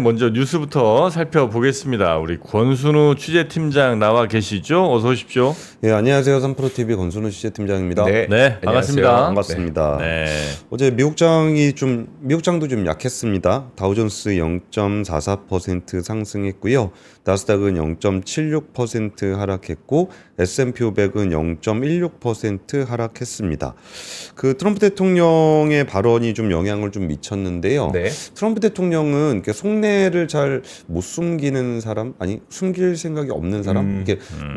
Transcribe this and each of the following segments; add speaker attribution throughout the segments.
Speaker 1: 먼저 뉴스부터 살펴보겠습니다. 우리 권순우 취재팀장 나와 계시죠? 어서 오십시오.
Speaker 2: 예, 안녕하세요. 3프로TV 권순우 취재팀장입니다.
Speaker 1: 네, 반갑습니다.
Speaker 2: 반갑습니다.
Speaker 1: 네.
Speaker 2: 어제 미국장도 좀 약했습니다. 다우존스 0.44% 상승했고요. 나스닥은 0.76% 하락했고 S&P 500은 0.16% 하락했습니다. 그 트럼프 대통령의 발언이 좀 영향을 좀 미쳤는데요.
Speaker 1: 네.
Speaker 2: 트럼프 대통령은 속내를 잘 못 숨기는 사람, 아니 숨길 생각이 없는 사람.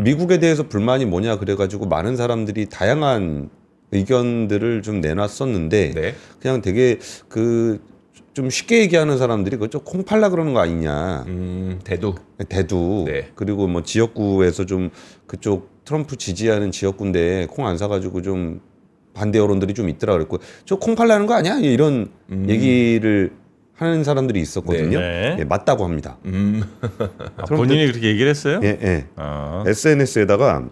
Speaker 2: 미국에 대해서 불만이 뭐냐 그래가지고 많은 사람들이 다양한 의견들을 좀 내놨었는데
Speaker 1: 네.
Speaker 2: 그냥 되게 좀 쉽게 얘기하는 사람들이 그거 좀 콩팔라 그러는 거 아니냐.
Speaker 1: 대두.
Speaker 2: 네. 그리고 뭐 지역구에서 좀 그쪽 트럼프 지지하는 지역구인데 콩 안 사가지고 좀 반대 여론들이 좀 있더라 그랬고 저 콩팔라는 거 아니야? 이런 얘기를 하는 사람들이 있었거든요.
Speaker 1: 네.
Speaker 2: 예, 맞다고 합니다.
Speaker 1: 본인이 그렇게 얘기를 했어요?
Speaker 2: 예.
Speaker 1: 아.
Speaker 2: SNS에다가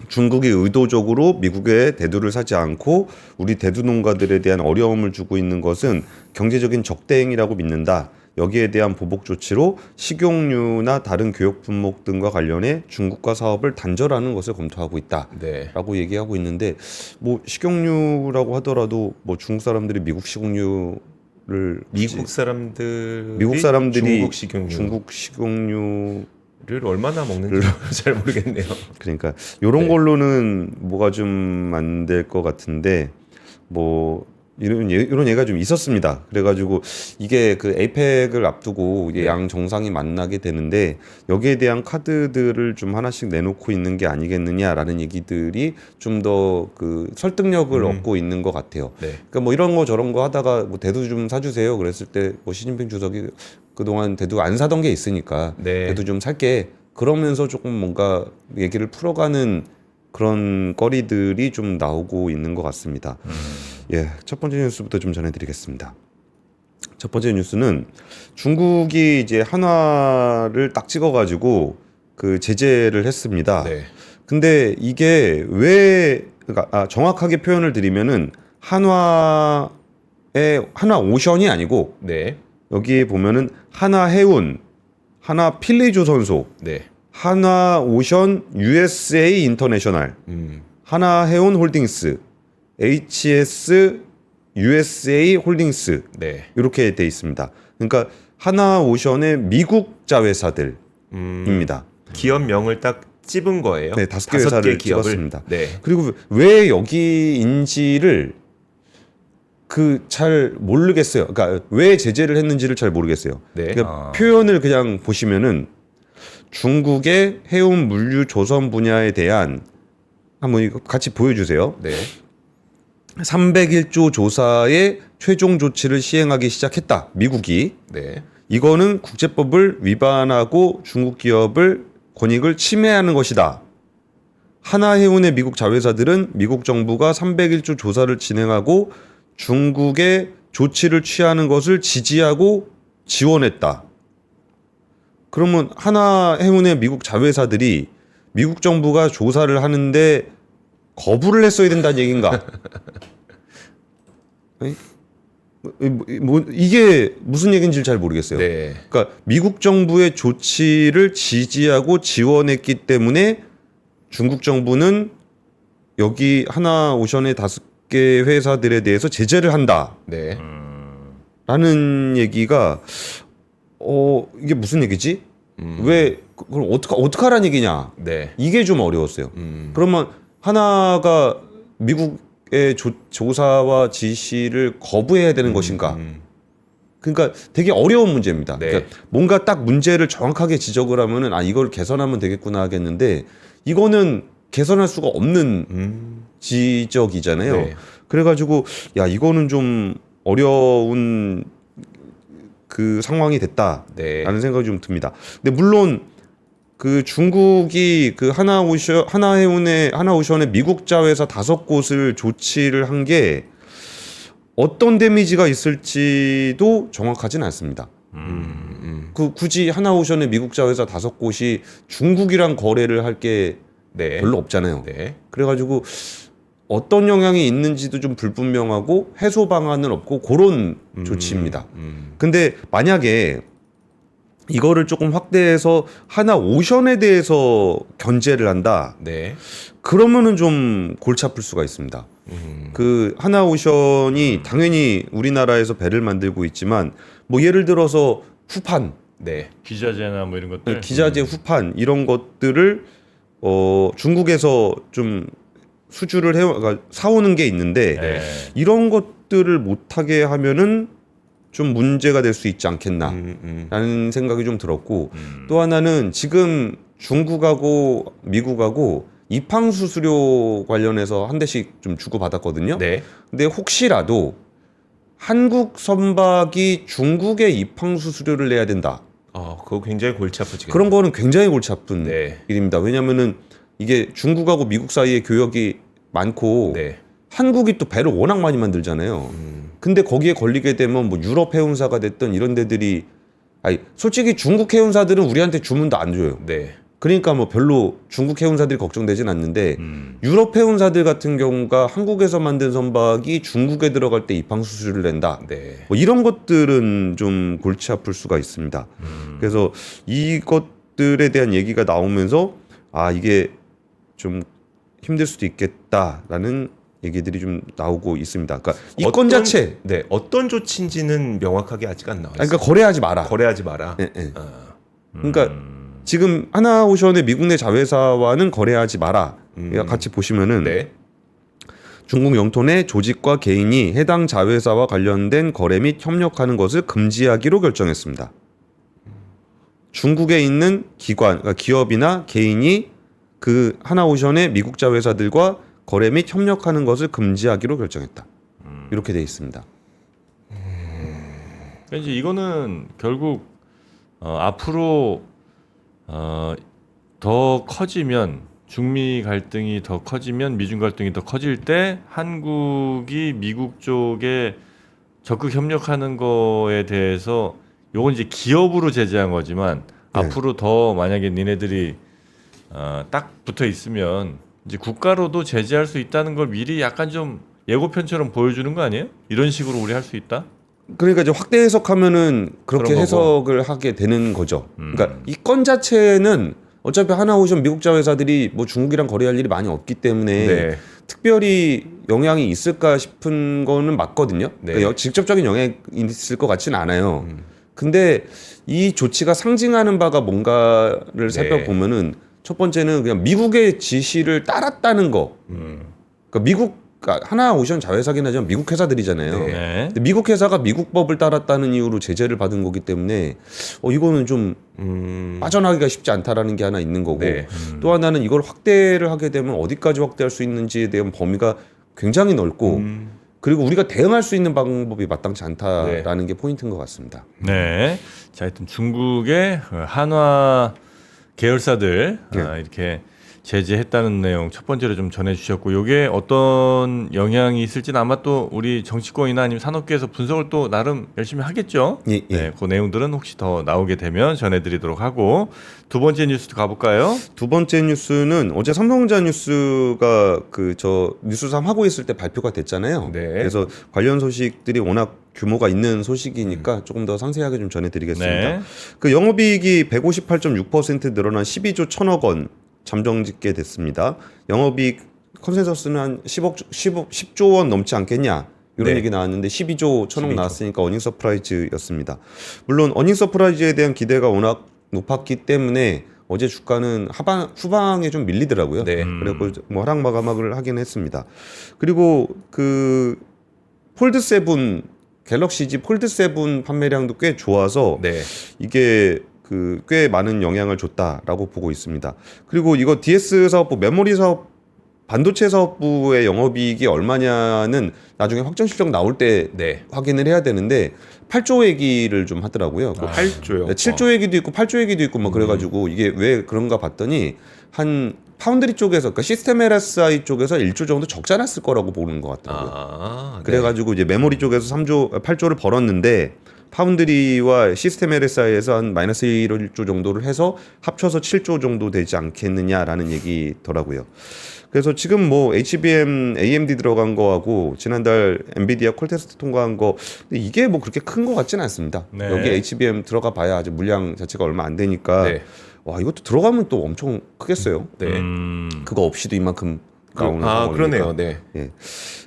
Speaker 2: 중국이 의도적으로 미국의 대두를 사지 않고 우리 대두 농가들에 대한 어려움을 주고 있는 것은 경제적인 적대행위라고 믿는다. 여기에 대한 보복 조치로 식용유나 다른 교육 품목 등과 관련해 중국과 사업을 단절하는 것을 검토하고 있다라고
Speaker 1: 네.
Speaker 2: 얘기하고 있는데 뭐 식용유라고 하더라도 뭐 중국 사람들이 미국 식용유를
Speaker 1: 미국 사람들이
Speaker 2: 중국 식용유
Speaker 1: 를 얼마나 먹는지 잘 모르겠네요.
Speaker 2: 그러니까 이런
Speaker 1: 네.
Speaker 2: 걸로는 뭐가 좀 안 될 것 같은데 뭐 이런 얘기가 좀 있었습니다. 그래가지고 이게 그 에이펙을 앞두고 이게
Speaker 1: 네.
Speaker 2: 양 정상이 만나게 되는데 여기에 대한 카드들을 좀 하나씩 내놓고 있는 게 아니겠느냐라는 얘기들이 좀 더 그 설득력을 얻고 있는 것 같아요.
Speaker 1: 네.
Speaker 2: 그러니까 뭐 이런 거 저런 거 하다가 뭐 대두 좀 사주세요. 그랬을 때 뭐 시진핑 주석이 그동안 대두 안 사던 게 있으니까
Speaker 1: 네.
Speaker 2: 대두 좀 살게. 그러면서 조금 뭔가 얘기를 풀어가는 그런 거리들이 좀 나오고 있는 것 같습니다. 예, 첫 번째 뉴스부터 좀 전해드리겠습니다. 첫 번째 뉴스는 중국이 이제 한화를 딱 찍어가지고 그 제재를 했습니다.
Speaker 1: 네.
Speaker 2: 근데 이게 왜 그러니까 정확하게 표현을 드리면은 한화 오션이 아니고
Speaker 1: 네.
Speaker 2: 여기에 보면은 한화 해운, 한화 필리조선소,
Speaker 1: 네.
Speaker 2: 한화 오션 USA 인터내셔널, 한화 해운 홀딩스, HS USA 홀딩스
Speaker 1: 네.
Speaker 2: 이렇게 돼 있습니다. 그러니까 한화 오션의 미국 자회사들입니다.
Speaker 1: 기업명을 딱 찝은 거예요.
Speaker 2: 네, 5개 회사를
Speaker 1: 기업을.
Speaker 2: 찍었습니다.
Speaker 1: 네.
Speaker 2: 그리고 왜 여기인지를 잘 모르겠어요. 그러니까 왜 제재를 했는지를 잘 모르겠어요.
Speaker 1: 네.
Speaker 2: 그러니까 표현을 그냥 보시면은 중국의 해운 물류 조선 분야에 대한 한번 이거 같이 보여주세요.
Speaker 1: 네.
Speaker 2: 301조 조사의 최종 조치를 시행하기 시작했다. 미국이.
Speaker 1: 네.
Speaker 2: 이거는 국제법을 위반하고 중국 기업을 권익을 침해하는 것이다. 하나해운의 미국 자회사들은 미국 정부가 301조 조사를 진행하고 중국의 조치를 취하는 것을 지지하고 지원했다. 그러면 하나해운의 미국 자회사들이 미국 정부가 조사를 하는데 거부를 했어야 된다는 얘기인가? 이게 무슨 얘기인지 잘 모르겠어요.
Speaker 1: 네.
Speaker 2: 그러니까 미국 정부의 조치를 지지하고 지원했기 때문에 중국 정부는 여기 하나오션의 5개 회사들에 대해서 제재를 한다.
Speaker 1: 네.
Speaker 2: 라는 얘기가 이게 무슨 얘기지? 왜 그럼 어떻게 하라는 얘기냐?
Speaker 1: 네.
Speaker 2: 이게 좀 어려웠어요. 그러면 하나가 미국의 조사와 지시를 거부해야 되는 것인가? 그러니까 되게 어려운 문제입니다.
Speaker 1: 네.
Speaker 2: 그러니까 뭔가 딱 문제를 정확하게 지적을 하면은 이걸 개선하면 되겠구나 하겠는데 이거는 개선할 수가 없는 지적이잖아요.
Speaker 1: 네.
Speaker 2: 그래가지고 이거는 좀 어려운 그 상황이 됐다라는
Speaker 1: 네.
Speaker 2: 생각이 좀 듭니다. 근데 물론 그 중국이 그 하나오션의 미국 자회사 5곳을 조치를 한 게 어떤 데미지가 있을지도 정확하진 않습니다. 굳이 하나오션의 미국 자회사 5곳이 중국이랑 거래를 할 게
Speaker 1: 네.
Speaker 2: 별로 없잖아요.
Speaker 1: 네.
Speaker 2: 그래가지고 어떤 영향이 있는지도 좀 불분명하고 해소 방안은 없고 그런 조치입니다. 근데 만약에 이거를 조금 확대해서 하나오션에 대해서 견제를 한다.
Speaker 3: 네.
Speaker 2: 그러면은 좀 골치 아플 수가 있습니다. 그 하나오션이 당연히 우리나라에서 배를 만들고 있지만 뭐 예를 들어서 후판,
Speaker 3: 네.
Speaker 1: 기자재나 뭐 이런 것들.
Speaker 2: 기자재 후판 이런 것들을 중국에서 좀 수주를 그러니까 사오는 게 있는데
Speaker 1: 네.
Speaker 2: 이런 것들을 못하게 하면은 좀 문제가 될 수 있지 않겠나라는 생각이 좀 들었고 또 하나는 지금 중국하고 미국하고 입항 수수료 관련해서 한 대씩 좀 주고 받았거든요.
Speaker 3: 네.
Speaker 2: 근데 혹시라도 한국 선박이 중국에 입항 수수료를 내야 된다.
Speaker 3: 그거 굉장히 골치 아프지겠네요.
Speaker 2: 그런 거는 굉장히 골치 아픈
Speaker 3: 네.
Speaker 2: 일입니다. 왜냐하면은 이게 중국하고 미국 사이에 교역이 많고
Speaker 3: 네.
Speaker 2: 한국이 또 배를 워낙 많이 만들잖아요. 근데 거기에 걸리게 되면 뭐 유럽 해운사가 됐든 이런 데들이 솔직히 중국 해운사들은 우리한테 주문도 안 줘요.
Speaker 3: 네.
Speaker 2: 그러니까 뭐 별로 중국 해운사들이 걱정되진 않는데 유럽 해운사들 같은 경우가 한국에서 만든 선박이 중국에 들어갈 때 입항 수수료를 낸다.
Speaker 3: 네.
Speaker 2: 뭐 이런 것들은 좀 골치 아플 수가 있습니다. 그래서 이것들에 대한 얘기가 나오면서 이게 좀 힘들 수도 있겠다라는 얘기들이 좀 나오고 있습니다. 그러니까 이 건 자체,
Speaker 3: 네, 어떤 조치인지는 명확하게 아직 안 나왔어요.
Speaker 2: 그러니까 거래하지 마라.
Speaker 3: 거래하지 마라.
Speaker 2: 네, 네. 그러니까 지금 하나오션의 미국 내 자회사와는 거래하지 마라. 같이 보시면은
Speaker 3: 네.
Speaker 2: 중국 영토 내 조직과 개인이 해당 자회사와 관련된 거래 및 협력하는 것을 금지하기로 결정했습니다. 중국에 있는 기관, 그러니까 기업이나 개인이 그 하나오션의 미국 자회사들과 거래 및 협력하는 것을 금지하기로 결정했다. 이렇게 돼 있습니다.
Speaker 1: 그러니까 이제 이거는 결국 앞으로 더 커지면 중미 갈등이 더 커지면 미중 갈등이 더 커질 때 한국이 미국 쪽에 적극 협력하는 거에 대해서 요건 이제 기업으로 제재한 거지만
Speaker 2: 네.
Speaker 1: 앞으로 더 만약에 니네들이 딱 붙어 있으면 이제 국가로도 제재할 수 있다는 걸 미리 약간 좀 예고편처럼 보여주는 거 아니에요? 이런 식으로 우리 할 수 있다?
Speaker 2: 그러니까 이제 확대 해석하면은 그렇게
Speaker 1: 그런 거고.
Speaker 2: 해석을 하게 되는 거죠. 그러니까 이 건 자체는 어차피 하나오션 미국 자회사들이 뭐 중국이랑 거래할 일이 많이 없기 때문에
Speaker 3: 네.
Speaker 2: 특별히 영향이 있을까 싶은 거는 맞거든요.
Speaker 3: 네.
Speaker 2: 그러니까 직접적인 영향이 있을 것 같지는 않아요. 근데 이 조치가 상징하는 바가 뭔가를 살펴보면은 첫 번째는 그냥 미국의 지시를 따랐다는 거. 그러니까 하나오션 자회사긴 하지만 미국 회사들이잖아요.
Speaker 1: 네.
Speaker 2: 근데 미국 회사가 미국 법을 따랐다는 이유로 제재를 받은 거기 때문에 이거는 좀 빠져나가기가 쉽지 않다라는 게 하나 있는 거고
Speaker 3: 네.
Speaker 2: 또 하나는 이걸 확대를 하게 되면 어디까지 확대할 수 있는지에 대한 범위가 굉장히 넓고 그리고 우리가 대응할 수 있는 방법이 마땅치 않다라는 게 포인트인 것 같습니다.
Speaker 1: 네. 자, 하여튼 중국의 한화 계열사들 이렇게 제재했다는 내용 첫 번째로 좀 전해주셨고, 요게 어떤 영향이 있을지는 아마 또 우리 정치권이나 아니면 산업계에서 분석을 또 나름 열심히 하겠죠.
Speaker 2: 예, 예.
Speaker 1: 네, 그 내용들은 혹시 더 나오게 되면 전해드리도록 하고, 두 번째 뉴스도 가볼까요?
Speaker 2: 두 번째 뉴스는 어제 삼성전자 뉴스가 저 뉴스3 하고 있을 때 발표가 됐잖아요.
Speaker 3: 네.
Speaker 2: 그래서 관련 소식들이 워낙 규모가 있는 소식이니까 조금 더 상세하게 좀 전해드리겠습니다.
Speaker 1: 네.
Speaker 2: 그 영업이익이 158.6% 늘어난 12조 1천억 원 잠정짓게 됐습니다. 영업이익 컨센서스는 한 10조 원 넘지 않겠냐 이런
Speaker 3: 네.
Speaker 2: 얘기 나왔는데 12조 1천억 나왔으니까 어닝 서프라이즈였습니다. 물론 어닝 서프라이즈에 대한 기대가 워낙 높았기 때문에 어제 주가는 후방에 좀 밀리더라고요.
Speaker 3: 네.
Speaker 2: 그리고 뭐 하락 마감을 하긴 했습니다. 그리고 그 폴드 7 갤럭시 Z 폴드 7 판매량도 꽤 좋아서
Speaker 3: 네.
Speaker 2: 이게 꽤 많은 영향을 줬다라고 보고 있습니다. 그리고 이거 DS 사업부, 메모리 사업, 반도체 사업부의 영업이익이 얼마냐는 나중에 확정 실적 나올 때
Speaker 3: 네.
Speaker 2: 확인을 해야 되는데 8조 얘기를 좀 하더라고요.
Speaker 3: 8조요.
Speaker 2: 7조 얘기도 있고 8조 얘기도 있고 뭐 그래가지고 이게 왜 그런가 봤더니 한 파운드리 쪽에서 그러니까 시스템 LSI 쪽에서 1조 정도 적자 났을 거라고 보는 것 같더라고요.
Speaker 3: 네.
Speaker 2: 그래가지고 이제 메모리 쪽에서 8조를 벌었는데 파운드리와 시스템 LSI에서 한 마이너스 1조 정도를 해서 합쳐서 7조 정도 되지 않겠느냐라는 얘기더라고요. 그래서 지금 뭐 HBM, AMD 들어간 거하고 지난달 엔비디아 콜테스트 통과한 거 근데 이게 뭐 그렇게 큰 거 같지는 않습니다.
Speaker 1: 네.
Speaker 2: 여기 HBM 들어가 봐야 아직 물량 자체가 얼마 안 되니까
Speaker 3: 네.
Speaker 2: 와 이것도 들어가면 또 엄청 크겠어요.
Speaker 3: 네.
Speaker 2: 그거 없이도 이만큼 나오는
Speaker 3: 그러네요. 네.
Speaker 2: 예.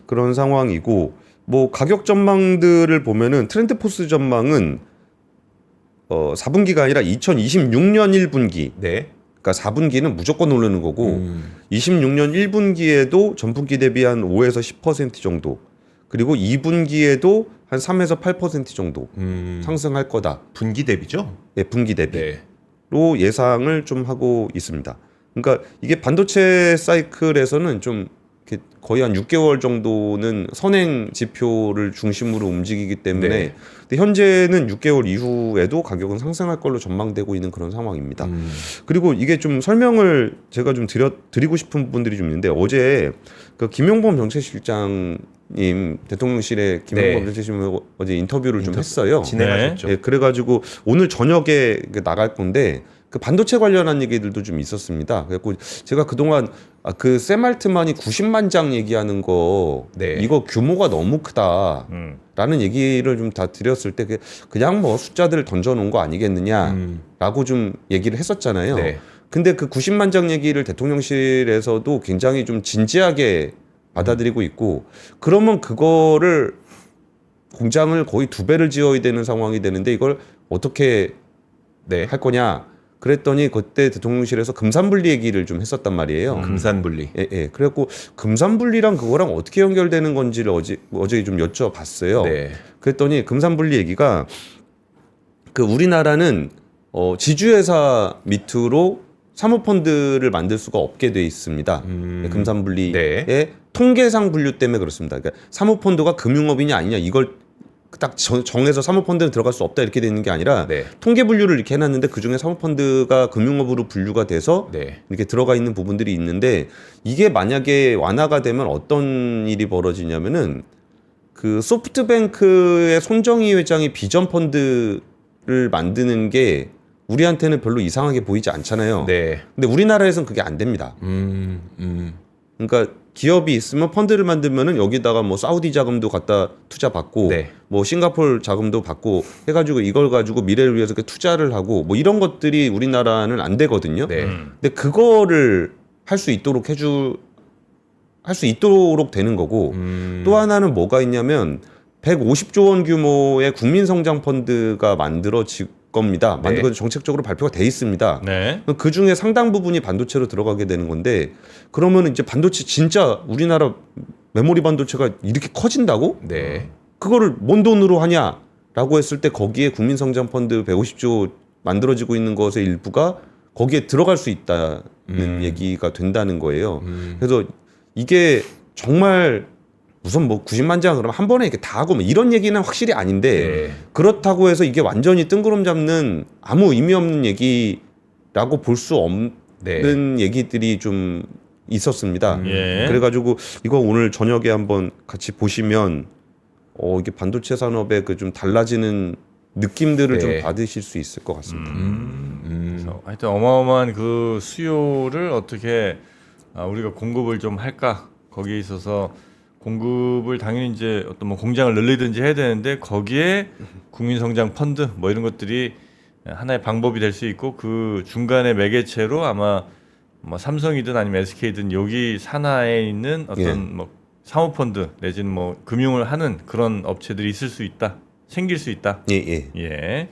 Speaker 2: 그런 상황이고 뭐 가격 전망들을 보면은 트렌드포스 전망은 4분기가 아니라 2026년 1분기
Speaker 3: 네.
Speaker 2: 그러니까 4분기는 무조건 오르는 거고 26년 1분기에도 전분기 대비 한 5에서 10% 정도 그리고 2분기에도 한 3에서 8% 정도 상승할 거다.
Speaker 3: 분기 대비죠?
Speaker 2: 예, 분기 대비로
Speaker 3: 네.
Speaker 2: 예상을 좀 하고 있습니다. 그러니까 이게 반도체 사이클에서는 좀 이렇게 거의 한 6개월 정도는 선행 지표를 중심으로 움직이기 때문에
Speaker 3: 네.
Speaker 2: 근데 현재는 6개월 이후에도 가격은 상승할 걸로 전망되고 있는 그런 상황입니다. 그리고 이게 좀 설명을 제가 좀 드리고 싶은 부분들이 좀 있는데 어제 그 김용범 정책실장님 대통령실에 김용범
Speaker 3: 네.
Speaker 2: 정책실장 어제 인터뷰를 좀 했어요.
Speaker 3: 진행하셨죠.
Speaker 2: 예, 그래가지고 오늘 저녁에 나갈 건데 그 반도체 관련한 얘기들도 좀 있었습니다. 그래서 제가 그동안 그 샘알트만이 90만 장 얘기하는 거
Speaker 3: 네.
Speaker 2: 이거 규모가 너무 크다라는 얘기를 좀 다 드렸을 때 그냥 뭐 숫자들을 던져놓은 거 아니겠느냐라고 좀 얘기를 했었잖아요.
Speaker 3: 네.
Speaker 2: 근데 그 90만 장 얘기를 대통령실에서도 굉장히 좀 진지하게 받아들이고 있고 그러면 그거를 공장을 거의 2배를 지어야 되는 상황이 되는데 이걸 어떻게
Speaker 3: 네.
Speaker 2: 할 거냐 그랬더니 그때 대통령실에서 금산분리 얘기를 좀 했었단 말이에요.
Speaker 3: 금산분리.
Speaker 2: 예. 그래갖고 금산분리랑 그거랑 어떻게 연결되는 건지를 어제 좀 여쭤봤어요.
Speaker 3: 네.
Speaker 2: 그랬더니 금산분리 얘기가 그 우리나라는 지주회사 밑으로 사모펀드를 만들 수가 없게 돼 있습니다. 금산분리의
Speaker 3: 네.
Speaker 2: 통계상 분류 때문에 그렇습니다. 그러니까 사모펀드가 금융업이냐 아니냐 이걸 딱 정해서 사모펀드는 들어갈 수 없다 이렇게 되는 게 아니라
Speaker 3: 네.
Speaker 2: 통계 분류를 이렇게 해놨는데 그중에 사모펀드가 금융업으로 분류가 돼서
Speaker 3: 네.
Speaker 2: 이렇게 들어가 있는 부분들이 있는데 이게 만약에 완화가 되면 어떤 일이 벌어지냐면은 그 소프트뱅크의 손정희 회장이 비전 펀드를 만드는 게 우리한테는 별로 이상하게 보이지 않잖아요.
Speaker 3: 네.
Speaker 2: 근데 우리나라에서는 그게 안 됩니다. 그러니까 기업이 있으면 펀드를 만들면은 여기다가 뭐 사우디 자금도 갖다 투자 받고
Speaker 3: 네.
Speaker 2: 뭐 싱가포르 자금도 받고 해가지고 이걸 가지고 미래를 위해서 이렇게 투자를 하고 뭐 이런 것들이 우리나라는 안 되거든요.
Speaker 3: 네.
Speaker 2: 근데 그거를 할 수 있도록 할 수 있도록 되는 거고 또 하나는 뭐가 있냐면 150조 원 규모의 국민성장 펀드가 만들어질 겁니다.
Speaker 3: 네.
Speaker 2: 만들고 정책적으로 발표가 돼 있습니다.
Speaker 1: 네.
Speaker 2: 그 중에 상당 부분이 반도체로 들어가게 되는 건데 그러면 이제 반도체 진짜 우리나라 메모리 반도체가 이렇게 커진다고?
Speaker 3: 네.
Speaker 2: 그거를 뭔 돈으로 하냐라고 했을 때 거기에 국민성장 펀드 150조 만들어지고 있는 것의 일부가 거기에 들어갈 수 있다는 얘기가 된다는 거예요. 그래서 이게 정말 우선 뭐 90만 장 그러면 한 번에 이렇게 다 하고 뭐 이런 얘기는 확실히 아닌데
Speaker 3: 네.
Speaker 2: 그렇다고 해서 이게 완전히 뜬구름 잡는 아무 의미 없는 얘기라고 볼 수 없는
Speaker 3: 네.
Speaker 2: 얘기들이 좀 있었습니다.
Speaker 1: 예.
Speaker 2: 그래가지고 이거 오늘 저녁에 한번 같이 보시면 이게 반도체 산업의 그 좀 달라지는 느낌들을
Speaker 3: 네.
Speaker 2: 좀 받으실 수 있을 것 같습니다.
Speaker 1: 그래서 하여튼 어마어마한 그 수요를 어떻게 우리가 공급을 좀 할까 거기에 있어서 공급을 당연히 이제 어떤 뭐 공장을 늘리든지 해야 되는데 거기에 국민성장 펀드 뭐 이런 것들이 하나의 방법이 될 수 있고 그 중간에 매개체로 아마 뭐 삼성이든 아니면 SK든 여기 산하에 있는 어떤
Speaker 2: 예.
Speaker 1: 뭐 사모펀드 내지는 뭐 금융을 하는 그런 업체들이 있을 수 있다. 생길 수 있다.
Speaker 2: 예.
Speaker 1: 예.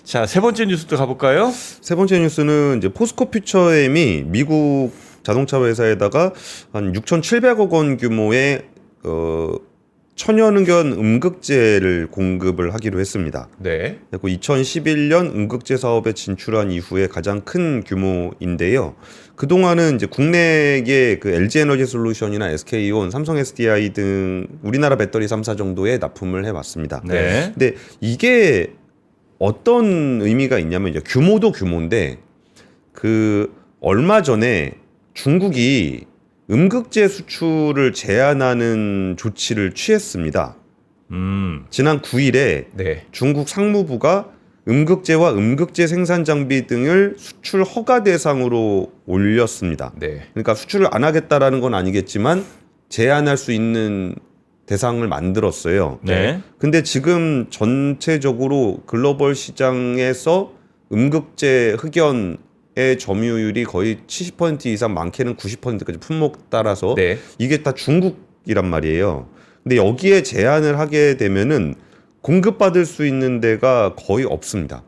Speaker 1: 자, 세 번째 뉴스도 가볼까요?
Speaker 2: 세 번째 뉴스는 이제 포스코 퓨처엠이 미국 자동차 회사에다가 한 6,700억 원 규모의 천연의견 음극재를 공급을 하기로 했습니다.
Speaker 3: 네.
Speaker 2: 그리고 2011년 음극재 사업에 진출한 이후에 가장 큰 규모인데요. 그동안은 이제 국내의 그 LG 에너지 솔루션이나 SK온, 삼성 SDI 등 우리나라 배터리 3사 정도에 납품을 해왔습니다.
Speaker 1: 네.
Speaker 2: 근데 이게 어떤 의미가 있냐면 이제 규모도 규모인데 그 얼마 전에 중국이 음극재 수출을 제한하는 조치를 취했습니다. 지난 9일에
Speaker 3: 네.
Speaker 2: 중국 상무부가 음극재와 음극재 생산 장비 등을 수출 허가 대상으로 올렸습니다.
Speaker 3: 네.
Speaker 2: 그러니까 수출을 안 하겠다라는 건 아니겠지만 제한할 수 있는 대상을 만들었어요.
Speaker 1: 네.
Speaker 2: 근데 지금 전체적으로 글로벌 시장에서 음극재 흑연의 점유율이 거의 70% 이상, 많게는 90%까지 품목 따라서
Speaker 3: 네.
Speaker 2: 이게 다 중국이란 말이에요. 근데 여기에 제한을 하게 되면은 공급받을 수 있는 데가 거의 없습니다.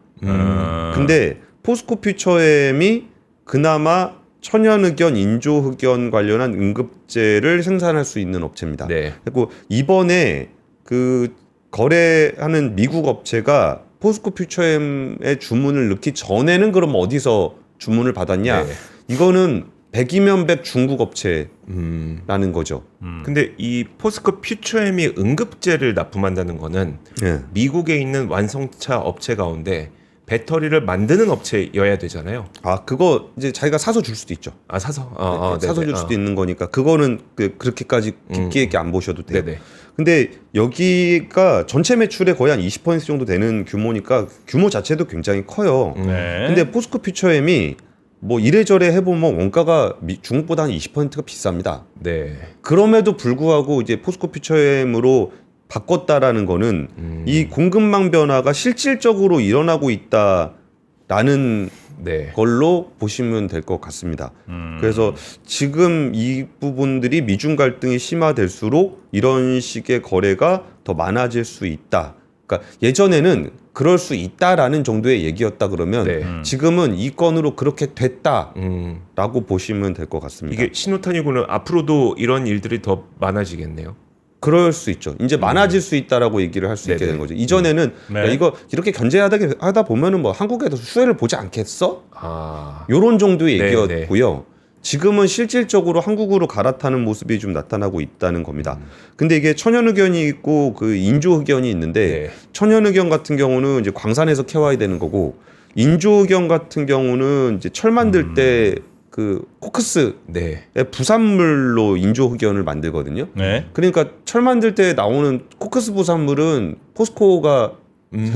Speaker 2: 근데 포스코 퓨처엠이 그나마 천연흑연, 인조흑연 관련한 응급제를 생산할 수 있는 업체입니다.
Speaker 3: 네.
Speaker 2: 그리고 이번에 그 거래하는 미국 업체가 포스코 퓨처엠의 주문을 넣기 전에는 그럼 어디서 주문을 받았냐?
Speaker 3: 네.
Speaker 2: 이거는 100이면 100 중국 업체라는 거죠.
Speaker 3: 근데 이 포스코 퓨처엠이 응급제를 납품한다는 거는
Speaker 2: 예.
Speaker 3: 미국에 있는 완성차 업체 가운데 배터리를 만드는 업체여야 되잖아요.
Speaker 2: 아, 그거 이제 자기가 사서 줄 수도 있죠.
Speaker 3: 아 사서
Speaker 2: 사서 줄 수도 있는 거니까 그거는 그렇게까지 깊게 있게 안 보셔도 돼요.
Speaker 3: 네네.
Speaker 2: 근데 여기가 전체 매출의 거의 한 20% 정도 되는 규모니까 규모 자체도 굉장히 커요.
Speaker 1: 네.
Speaker 2: 근데 포스코 퓨처엠이 뭐 이래저래 해보면 원가가 중국보다 한 20%가 비쌉니다.
Speaker 3: 네.
Speaker 2: 그럼에도 불구하고 이제 포스코 퓨처엠으로 바꿨다라는 거는 이 공급망 변화가 실질적으로 일어나고 있다라는
Speaker 3: 네.
Speaker 2: 걸로 보시면 될 것 같습니다. 그래서 지금 이 부분들이 미중 갈등이 심화될수록 이런 식의 거래가 더 많아질 수 있다. 그러니까 예전에는 그럴 수 있다라는 정도의 얘기였다 그러면
Speaker 3: 네.
Speaker 2: 지금은 이 건으로 그렇게 됐다라고
Speaker 3: 음.
Speaker 2: 보시면 될 것 같습니다.
Speaker 3: 이게 신호탄이고는 앞으로도 이런 일들이 더 많아지겠네요.
Speaker 2: 그럴 수 있죠. 이제 많아질 수 있다라고 얘기를 할 수 있게
Speaker 3: 네네.
Speaker 2: 되는 거죠. 이전에는
Speaker 1: 네.
Speaker 2: 야, 이거 이렇게 견제하다 보면은 뭐 한국에도 수혜를 보지 않겠어?
Speaker 3: 아.
Speaker 2: 요런 정도의
Speaker 3: 네,
Speaker 2: 얘기였고요. 지금은 실질적으로 한국으로 갈아타는 모습이 좀 나타나고 있다는 겁니다. 근데 이게 천연흑연이 있고 그 인조흑연이 있는데
Speaker 3: 네.
Speaker 2: 천연흑연 같은 경우는 이제 광산에서 캐와야 되는 거고 인조흑연 같은 경우는 이제 철 만들 때 그 코크스의
Speaker 3: 네.
Speaker 2: 부산물로 인조흑연을 만들거든요.
Speaker 1: 네.
Speaker 2: 그러니까 철 만들 때 나오는 코크스 부산물은 포스코가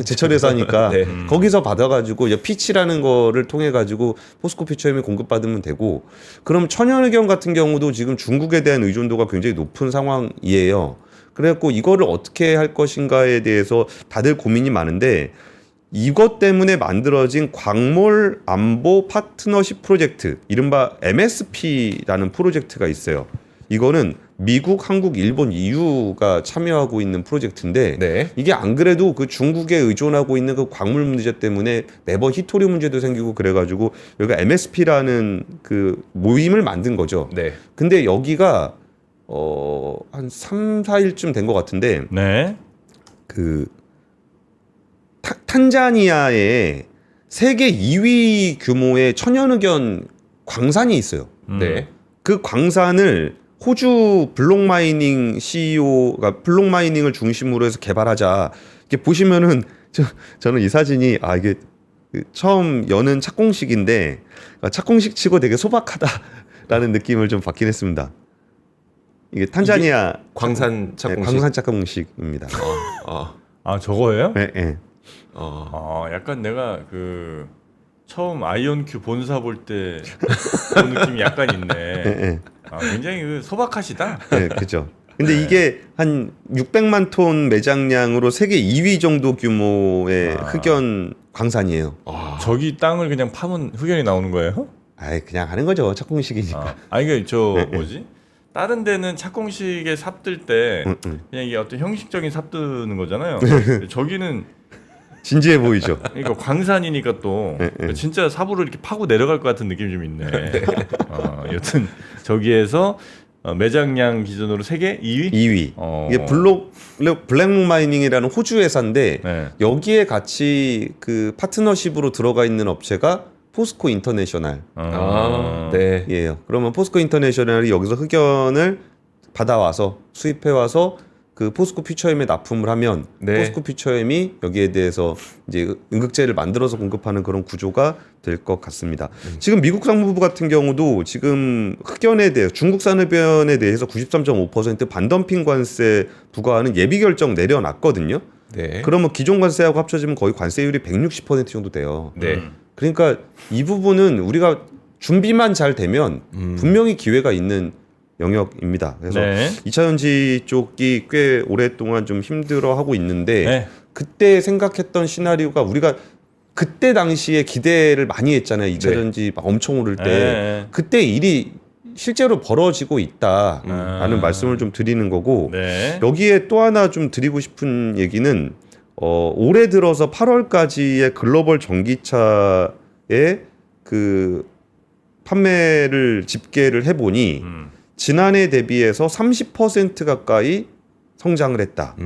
Speaker 2: 제철에서 하니까
Speaker 3: 네.
Speaker 2: 거기서 받아가지고 이제 피치라는 거를 통해 가지고 포스코 퓨처엠이 공급받으면 되고, 그럼 천연흑연 같은 경우도 지금 중국에 대한 의존도가 굉장히 높은 상황이에요. 그래갖고 이거를 어떻게 할 것인가에 대해서 다들 고민이 많은데, 이것 때문에 만들어진 광몰 안보 파트너십 프로젝트, 이른바 MSP라는 프로젝트가 있어요. 이거는 미국, 한국, 일본, EU가 참여하고 있는 프로젝트인데
Speaker 3: 네.
Speaker 2: 이게 안 그래도 그 중국에 의존하고 있는 그 광물 문제 때문에 매번 히토리 문제도 생기고 그래가지고 여기가 MSP라는 그 모임을 만든 거죠.
Speaker 3: 네.
Speaker 2: 근데 여기가 한 3, 4일쯤 된 것 같은데
Speaker 1: 네.
Speaker 2: 그 탄자니아에 세계 2위 규모의 천연흑연 광산이 있어요.
Speaker 3: 네.
Speaker 2: 그 광산을 호주 블록마이닝 CEO가 블록마이닝을 중심으로 해서 개발하자. 이렇게 보시면은 저는 이 사진이 이게 처음 여는 착공식인데 착공식 치고 되게 소박하다라는 느낌을 좀 받긴 했습니다. 이게 탄자니아
Speaker 3: 광산 착공식.
Speaker 2: 광산 착공식입니다.
Speaker 1: 아 저거예요?
Speaker 2: 네, 네.
Speaker 1: 약간 내가 그 처음 아이온큐 본사 볼 때 그 느낌이 약간 있네.
Speaker 2: 네.
Speaker 1: 굉장히 그 소박하시다.
Speaker 2: 네, 그죠. 근데 이게 한 600만 톤 매장량으로 세계 2위 정도 규모의 흑연 광산이에요.
Speaker 1: 저기 땅을 그냥 파면 흑연이 나오는 거예요?
Speaker 2: 그냥 하는 거죠. 착공식이니까.
Speaker 1: 이게 뭐지? 다른 데는 착공식에 삽들 때 그냥 이게 어떤 형식적인 삽 뜨는 거잖아요. 저기는
Speaker 2: 진지해 보이죠.
Speaker 1: 그러니까 광산이니까 또 진짜 삽으로 이렇게 파고 내려갈 것 같은 느낌이 좀 있네. 여튼 저기에서 매장량 기준으로 세계 2위?
Speaker 2: 2위. 이게 블랙목 마이닝이라는 호주 회사인데
Speaker 1: 네.
Speaker 2: 여기에 같이 그 파트너십으로 들어가 있는 업체가 포스코 인터내셔널.
Speaker 3: 네.
Speaker 2: 예요. 그러면 포스코 인터내셔널이 여기서 흑연을 받아와서 수입해 와서 그 포스코 퓨처엠에 납품을 하면
Speaker 3: 네.
Speaker 2: 포스코 퓨처엠이 여기에 대해서 이제 응급제를 만들어서 공급하는 그런 구조가 될 것 같습니다. 지금 미국 상무부 같은 경우도 지금 흑연에 대해 중국산 흑연에 대해서 93.5% 반덤핑 관세 부과하는 예비 결정 내려놨거든요.
Speaker 3: 네.
Speaker 2: 그러면 기존 관세하고 합쳐지면 거의 관세율이 160% 정도 돼요.
Speaker 3: 네.
Speaker 2: 그러니까 이 부분은 우리가 준비만 잘 되면 분명히 기회가 있는 영역입니다. 그래서
Speaker 1: 네.
Speaker 2: 2차 전지 쪽이 꽤 오랫동안 좀 힘들어하고 있는데
Speaker 1: 네.
Speaker 2: 그때 생각했던 시나리오가 우리가 그때 당시에 기대를 많이 했잖아요. 2차
Speaker 3: 네.
Speaker 2: 전지 막 엄청 오를 때
Speaker 1: 네.
Speaker 2: 그때 일이 실제로 벌어지고 있다라는 말씀을 좀 드리는 거고
Speaker 1: 네.
Speaker 2: 여기에 또 하나 좀 드리고 싶은 얘기는 올해 들어서 8월까지의 글로벌 전기차의 그 판매를 집계를 해보니 지난해 대비해서 30% 가까이 성장을 했다.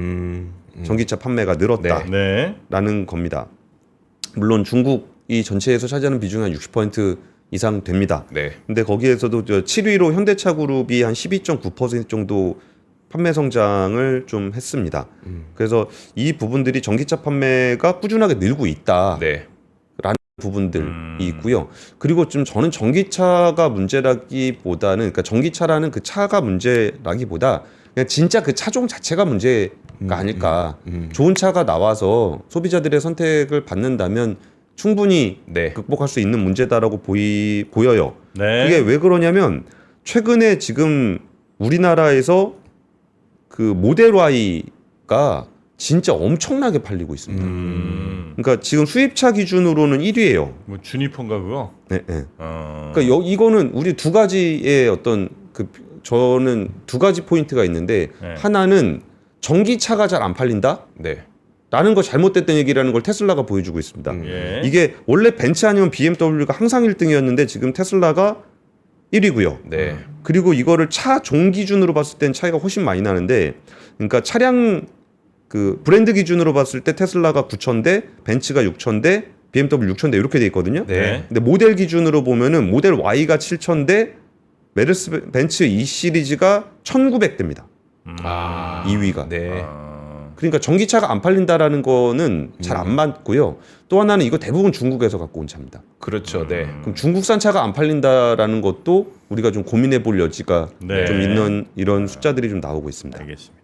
Speaker 2: 전기차 판매가 늘었다라는
Speaker 1: 네.
Speaker 2: 겁니다. 물론 중국이 전체에서 차지하는 비중이 한 60% 이상 됩니다.
Speaker 3: 네.
Speaker 2: 근데 거기에서도 7위로 현대차 그룹이 한 12.9% 정도 판매 성장을 좀 했습니다. 그래서 이 부분들이 전기차 판매가 꾸준하게 늘고 있다.
Speaker 3: 네.
Speaker 2: 부분들이 있고요. 그리고 좀 저는 전기차가 문제라기보다는 그러니까 전기차라는 그 차가 문제라기보다 그냥 진짜 그 차종 자체가 문제가 아닐까. 좋은 차가 나와서 소비자들의 선택을 받는다면 충분히
Speaker 3: 네.
Speaker 2: 극복할 수 있는 문제다라고 보여요.
Speaker 1: 네.
Speaker 2: 이게 왜 그러냐면 최근에 지금 우리나라에서 그 모델 Y가 진짜 엄청나게 팔리고 있습니다. 그러니까 지금 수입차 기준으로는 1위예요.
Speaker 1: 뭐 주니퍼인가 그거?
Speaker 2: 네, 네.
Speaker 1: 어.
Speaker 2: 그러니까 이거는 우리 두 가지의 어떤 저는 두 가지 포인트가 있는데
Speaker 1: 네.
Speaker 2: 하나는 전기차가 잘 안 팔린다.
Speaker 3: 네.
Speaker 2: 라는 거 잘못됐던 얘기라는 걸 테슬라가 보여주고 있습니다.
Speaker 1: 예.
Speaker 2: 이게 원래 벤츠 아니면 BMW가 항상 1등이었는데 지금 테슬라가 1위고요.
Speaker 3: 네.
Speaker 2: 그리고 이거를 차종 기준으로 봤을 땐 차이가 훨씬 많이 나는데 그러니까 차량 그 브랜드 기준으로 봤을 때 테슬라가 9,000대, 벤츠가 6,000대, BMW 6,000대 이렇게 돼 있거든요.
Speaker 3: 네.
Speaker 2: 근데 모델 기준으로 보면은 모델 Y가 7,000대, 메르스 벤츠 E 시리즈가 1,900대입니다.
Speaker 3: 아.
Speaker 2: 2위가.
Speaker 3: 네.
Speaker 2: 그러니까 전기차가 안 팔린다라는 거는 잘 안 맞고요. 또 하나는 이거 대부분 중국에서 갖고 온 차입니다.
Speaker 3: 그렇죠. 네.
Speaker 2: 그럼 중국산 차가 안 팔린다라는 것도 우리가 좀 고민해 볼 여지가
Speaker 1: 네.
Speaker 2: 좀 있는 이런 숫자들이 좀 나오고 있습니다.
Speaker 1: 알겠습니다.